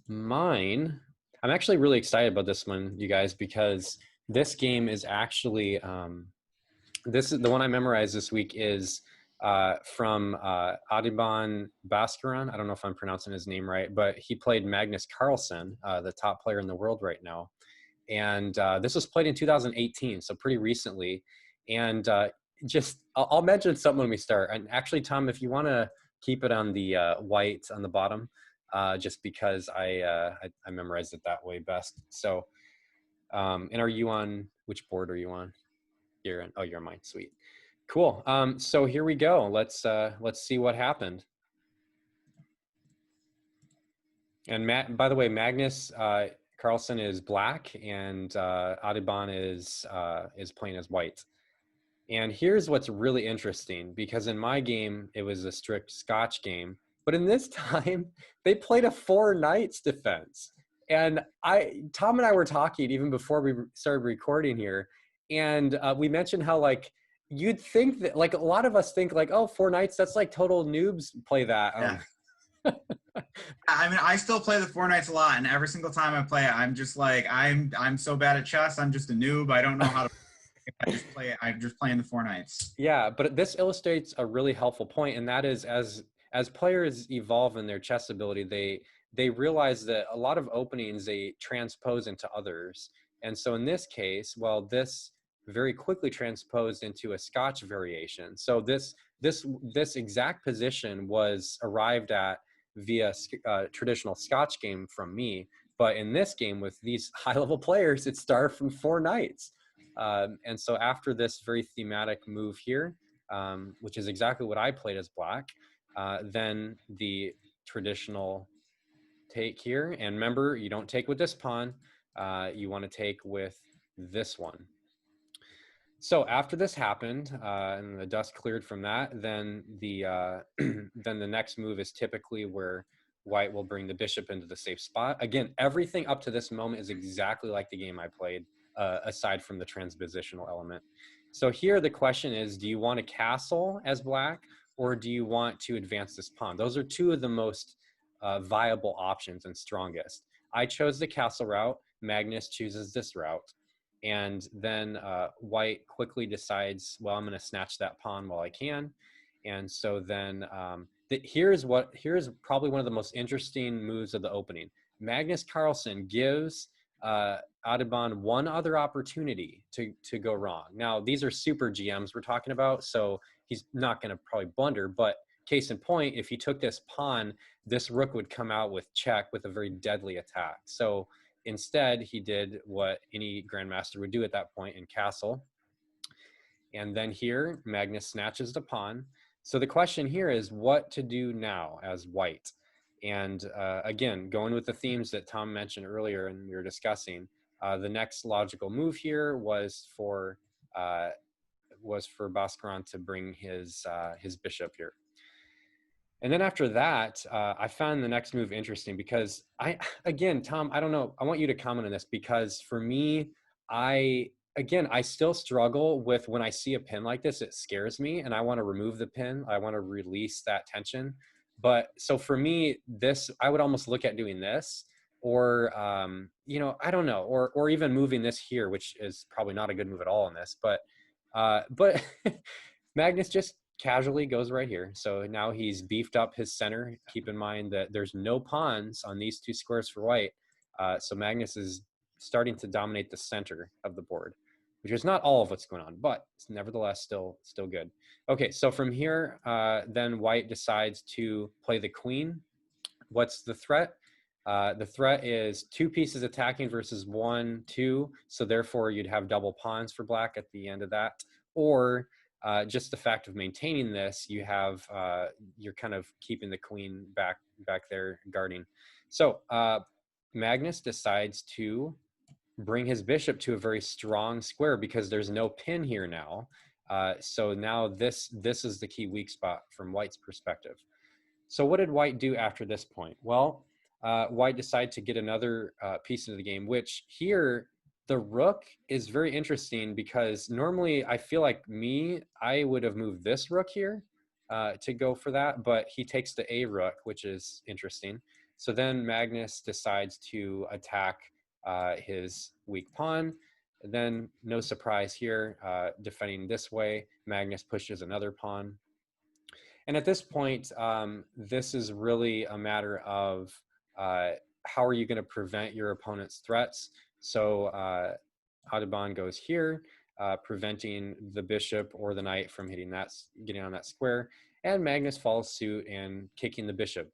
I'm actually really excited about this one, you guys, because this game is actually, this is the one I memorized this week, is from Adhiban Bhaskaran. I don't know if I'm pronouncing his name right, but he played Magnus Carlsen, the top player in the world right now. And this was played in 2018, so pretty recently. And I'll mention something when we start. And actually, Tom, if you want to keep it on the white on the bottom, just because I memorized it that way best. So, and are you on, which board are you on? You're on mine. Sweet. Cool. So here we go. Let's see what happened. And by the way, Magnus Carlsen is black, and Adhiban is playing as white. And here's what's really interesting, because in my game it was a strict Scotch game, but in this time they played a 4 knights defense. And Tom and I were talking even before we started recording here, and we mentioned how, like, you'd think that, like, a lot of us think, like, oh, 4 knights, that's like total noobs play that. Yeah. I mean, I still play the 4 knights a lot, and every single time I play it, I'm just like, I'm so bad at chess. I'm just a noob. I don't know how to. I'm just playing the 4 knights. Yeah, but this illustrates a really helpful point, and that is, as players evolve in their chess ability, they realize that a lot of openings they transpose into others. And so in this case, well, this very quickly transposed into a Scotch variation. So this exact position was arrived at via traditional Scotch game from me, but in this game with these high-level players, it started from 4 knights. And so after this very thematic move here, which is exactly what I played as black, then the traditional take here. And remember, you don't take with this pawn. You want to take with this one. So after this happened, and the dust cleared from that, then the then the next move is typically where White will bring the bishop into the safe spot. Again, everything up to this moment is exactly like the game I played, aside from the transpositional element. So here the question is, do you want a castle as black, or do you want to advance this pawn? Those are two of the most viable options and strongest. I chose the castle route. Magnus chooses this route. And then White quickly decides, well, I'm going to snatch that pawn while I can. And so then here's probably one of the most interesting moves of the opening. Magnus Carlsen gives Audubon one other opportunity to go wrong. Now, these are super GMs we're talking about, so he's not going to probably blunder, but case in point, if he took this pawn, this rook would come out with check with a very deadly attack. So instead, he did what any grandmaster would do at that point in castle. And then here, Magnus snatches the pawn. So the question here is what to do now as White. And again, going with the themes that Tom mentioned earlier and we were discussing, the next logical move here was for Bhaskaran to bring his bishop here. And then after that, I found the next move interesting because again, Tom, I don't know, I want you to comment on this because for me, I still struggle with when I see a pin like this, it scares me and I want to remove the pin. I want to release that tension. But so for me, I would almost look at doing this or, I don't know, or even moving this here, which is probably not a good move at all in this, but Magnus just casually goes right here. So now he's beefed up his center. Keep in mind that there's no pawns on these two squares for White. So Magnus is starting to dominate the center of the board, which is not all of what's going on, but it's nevertheless still good. Okay, so from here, then White decides to play the queen. What's the threat? The threat is two pieces attacking versus 1, 2. So therefore you'd have double pawns for black at the end of that. Or just the fact of maintaining this, you have, you're kind of keeping the queen back there guarding. So Magnus decides to bring his bishop to a very strong square because there's no pin here now. So now this is the key weak spot from White's perspective. So what did White do after this point? Well, White decided to get another piece into the game, which here the rook is very interesting because normally I feel like I would have moved this rook here to go for that, but he takes the A rook, which is interesting. So then Magnus decides to attack his weak pawn. And then no surprise here, defending this way, Magnus pushes another pawn. And at this point, this is really a matter of how are you going to prevent your opponent's threats? So Audubon goes here, preventing the bishop or the knight from getting on that square. And Magnus follows suit and kicking the bishop,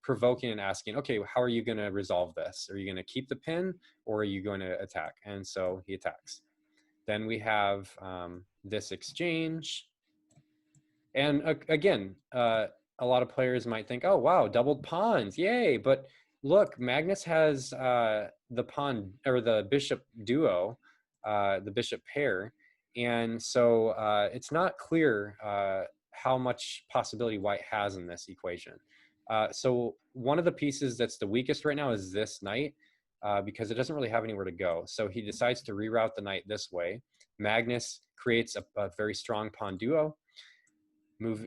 provoking and asking, okay, how are you going to resolve this? Are you going to keep the pin or are you going to attack? And so he attacks. Then we have this exchange. And again, a lot of players might think, oh, wow, doubled pawns, yay. But look, Magnus has the pawn or the bishop duo, the bishop pair. And so it's not clear how much possibility White has in this equation. So one of the pieces that's the weakest right now is this knight because it doesn't really have anywhere to go. So he decides to reroute the knight this way. Magnus creates a very strong pawn duo,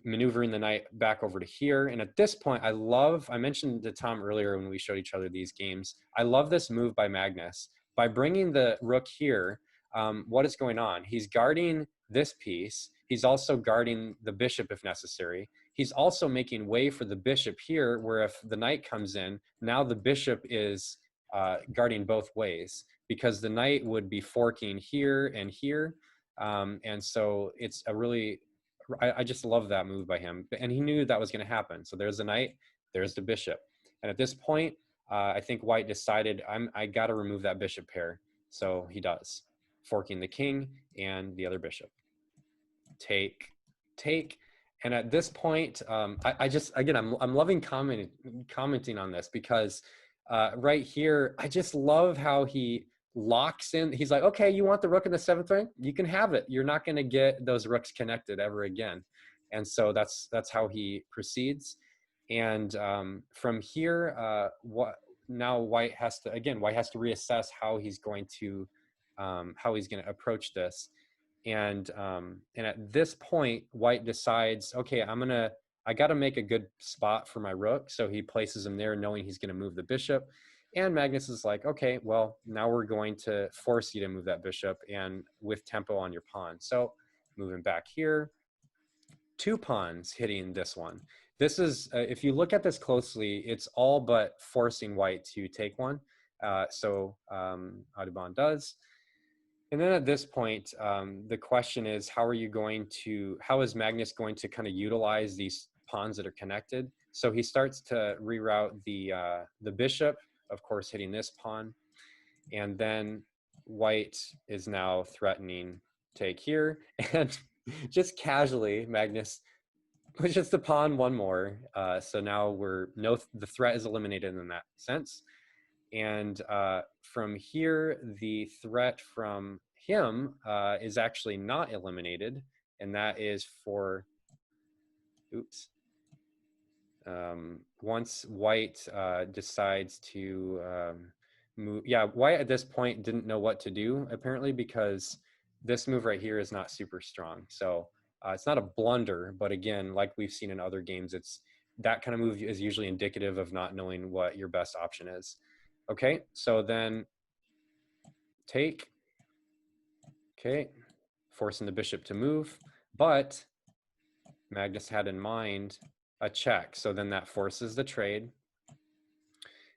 maneuvering the knight back over to here. And at this point, I mentioned to Tom earlier when we showed each other these games, I love this move by Magnus. By bringing the rook here, what is going on? He's guarding this piece. He's also guarding the bishop if necessary. He's also making way for the bishop here, where if the knight comes in, now the bishop is guarding both ways because the knight would be forking here and here. And so it's a really, I just love that move by him. And he knew that was going to happen. So there's the knight, there's the bishop. And at this point, I think White decided, I got to remove that bishop pair. So he does, forking the king and the other bishop. Take. And at this point, I'm loving commenting on this because right here, I just love how he locks in. He's like, okay, you want the rook in the 7th rank? You can have it. You're not going to get those rooks connected ever again. And so that's how he proceeds. And from here, now white has to reassess how he's going to approach this. And at this point, white decides, okay, I got to make a good spot for my rook. So he places him there knowing he's going to move the bishop. And Magnus is like, okay, well, now we're going to force you to move that bishop and with tempo on your pawn. So moving back here, 2 pawns hitting this one. This is, if you look at this closely, it's all but forcing white to take one. Audubon does. And then at this point, the question is, how is Magnus going to kind of utilize these pawns that are connected? So he starts to reroute the bishop, of course, hitting this pawn. And then white is now threatening take here. And just casually, Magnus pushes the pawn one more. So now the threat is eliminated in that sense. And from here, the threat from him is actually not eliminated. And that is for, once white decides to move, white at this point didn't know what to do, apparently, because this move right here is not super strong. So it's not a blunder, but again, like we've seen in other games, that kind of move is usually indicative of not knowing what your best option is. Okay, so then take, okay, forcing the bishop to move, but Magnus had in mind a check, so then that forces the trade.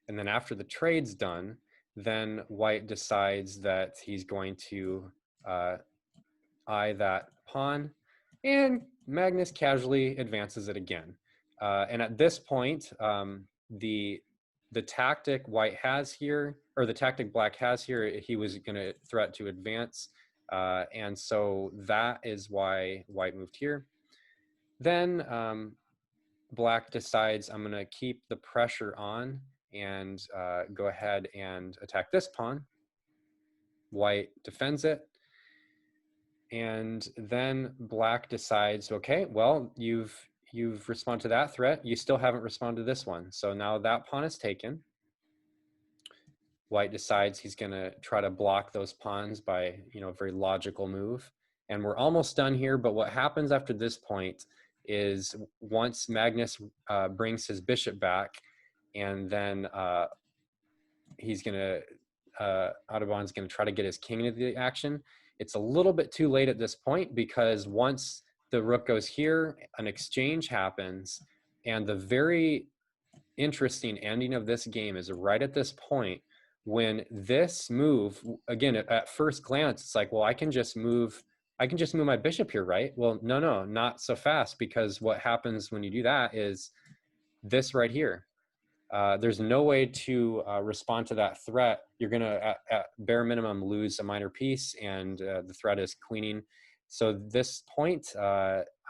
And then after the trade's done, then white decides that he's going to eye that pawn, and Magnus casually advances it again. And at this point, the tactic white has here, or the tactic black has here, he was going to threat to advance. And so that is why white moved here. Then black decides, I'm going to keep the pressure on and go ahead and attack this pawn. White defends it. And then black decides, okay, well, you've responded to that threat. You still haven't responded to this one. So now that pawn is taken. White decides he's going to try to block those pawns by, a very logical move. And we're almost done here. But what happens after this point is once Magnus brings his bishop back, and then Audubon's going to try to get his king into the action. It's a little bit too late at this point, because once the rook goes here, an exchange happens, and the very interesting ending of this game is right at this point, when this move, again, at first glance, it's like, well, I can just move my bishop here, right? Well, no, not so fast, because what happens when you do that is this right here. There's no way to respond to that threat. You're going to, at bare minimum, lose a minor piece, and the threat is queening. So this point,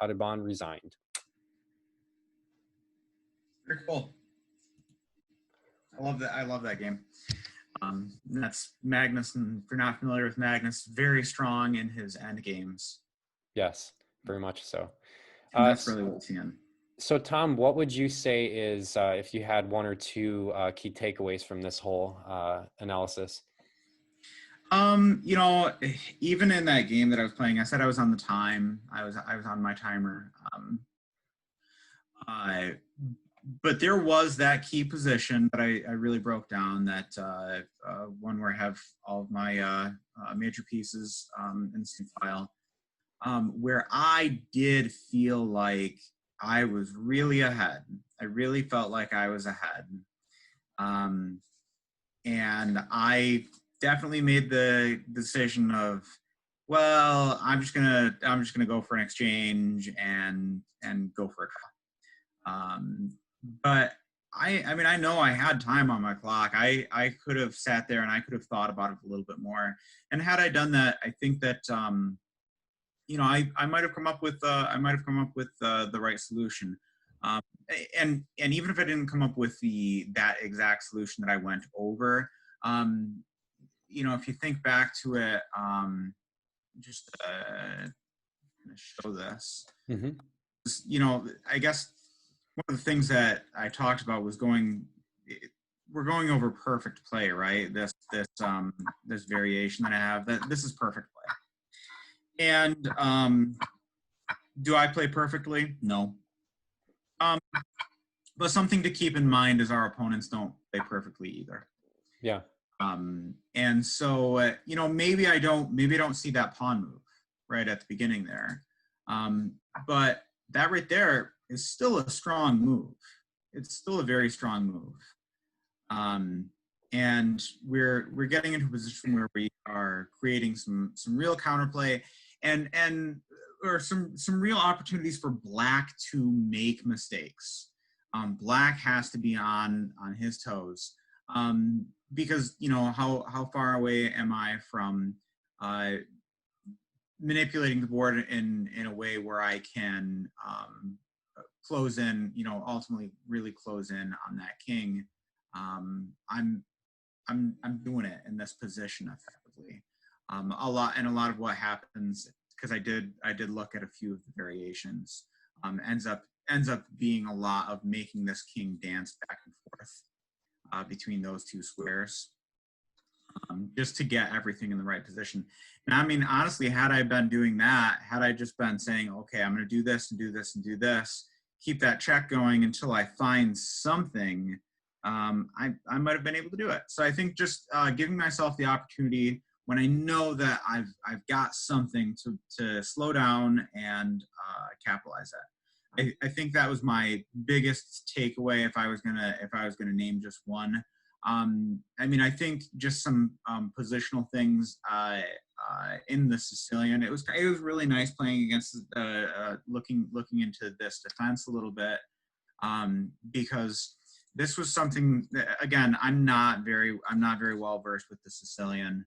Audubon resigned. Very cool. I love that game. That's Magnus, and if you're not familiar with Magnus, very strong in his end games. Yes, very much so. And that's really what's in. So Tom, what would you say is, if you had one or two key takeaways from this whole analysis? Even in that game that I was playing, I said I was on the time. I was on my timer. But there was that key position that I really broke down, that one where I have all of my major pieces in the same file, where I did feel like I was really ahead. I really felt like I was ahead. And I definitely made the decision of, well, I'm just gonna go for an exchange and go for a draw. But I mean, I know I had time on my clock. I could have sat there and I could have thought about it a little bit more. And had I done that, I think that I might have come up with the right solution. And even if I didn't come up with that exact solution that I went over, if you think back to it, just show this. Mm-hmm. I guess one of the things that I talked about was we're going over perfect play, right? This variation that I have, that this is perfect play. And do I play perfectly? No. But something to keep in mind is our opponents don't play perfectly either. Yeah. And so, maybe I don't see that pawn move right at the beginning there. But that right there is still a strong move. It's still a very strong move. And we're getting into a position where we are creating some real counterplay and or some real opportunities for Black to make mistakes. Black has to be on his toes. Because how far away am I from manipulating the board in a way where I can close in, ultimately really close in on that king. I'm doing it in this position effectively. A lot of what happens, because I did look at a few of the variations, ends up being a lot of making this king dance back and forth between those two squares, just to get everything in the right position. And I mean, honestly, had I been doing that, had I just been saying, okay, I'm going to do this and do this and do this, keep that check going until I find something, I might have been able to do it. So I think just giving myself the opportunity when I know that I've got something to slow down and capitalize that. I think that was my biggest takeaway if I was gonna name just one. I mean, I think just some positional things in the Sicilian. It was really nice playing against looking into this defense a little bit, because this was something that, again, I'm not very well versed with the Sicilian.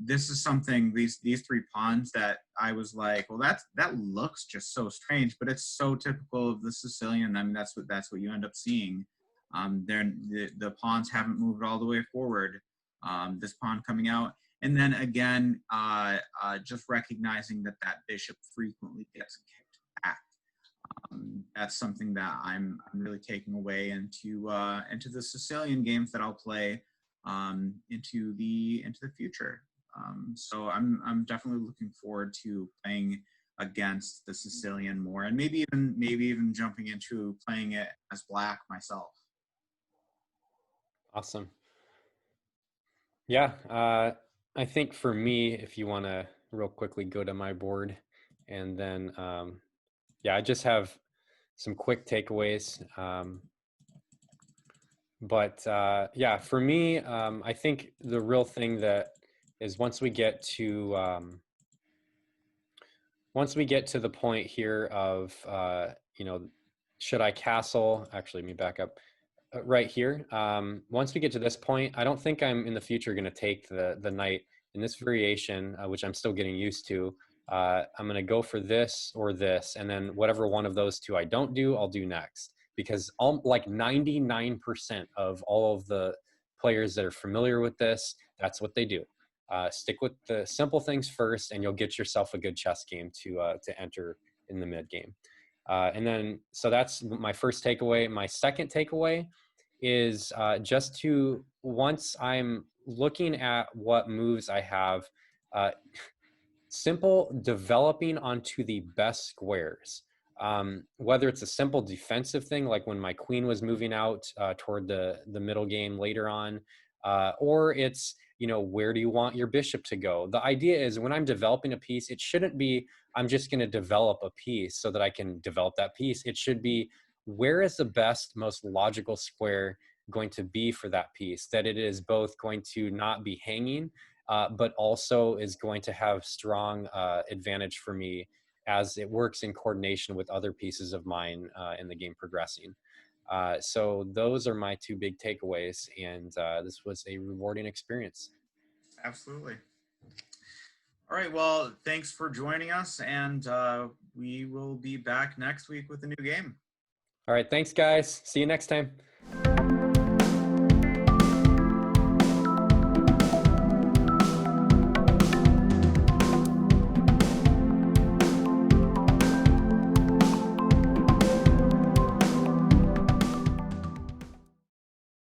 This is something, these three pawns that I was like, well, that looks just so strange, but it's so typical of the Sicilian. I mean, that's what you end up seeing. The pawns haven't moved all the way forward. This pawn coming out, and then again, just recognizing that bishop frequently gets kicked back. That's something that I'm really taking away into the Sicilian games that I'll play into the future. So I'm definitely looking forward to playing against the Sicilian more, and maybe even jumping into playing it as Black myself. Awesome. Yeah, I think for me, if you want to real quickly go to my board, and then yeah, I just have some quick takeaways. But yeah, for me, I think the real thing that is once we get to the point here of should I castle? Actually, let me back up. Right here. Once we get to this point, I don't think I'm in the future going to take the knight in this variation, which I'm still getting used to. I'm going to go for this or this, and then whatever one of those two I don't do, I'll do next. Because like 99% of all of the players that are familiar with this, that's what they do. Stick with the simple things first, and you'll get yourself a good chess game to enter in the mid game. And then, so that's my first takeaway. My second takeaway is just to, once I'm looking at what moves I have, simple developing onto the best squares. Whether it's a simple defensive thing, like when my queen was moving out toward the middle game later on, or it's, where do you want your bishop to go? The idea is when I'm developing a piece, it shouldn't be, I'm just going to develop a piece so that I can develop that piece. It should be, where is the best, most logical square going to be for that piece, that it is both going to not be hanging, but also is going to have strong advantage for me as it works in coordination with other pieces of mine in the game progressing. So those are my two big takeaways, and this was a rewarding experience. Absolutely. All right, well, thanks for joining us, and we will be back next week with a new game. All right, thanks guys. See you next time.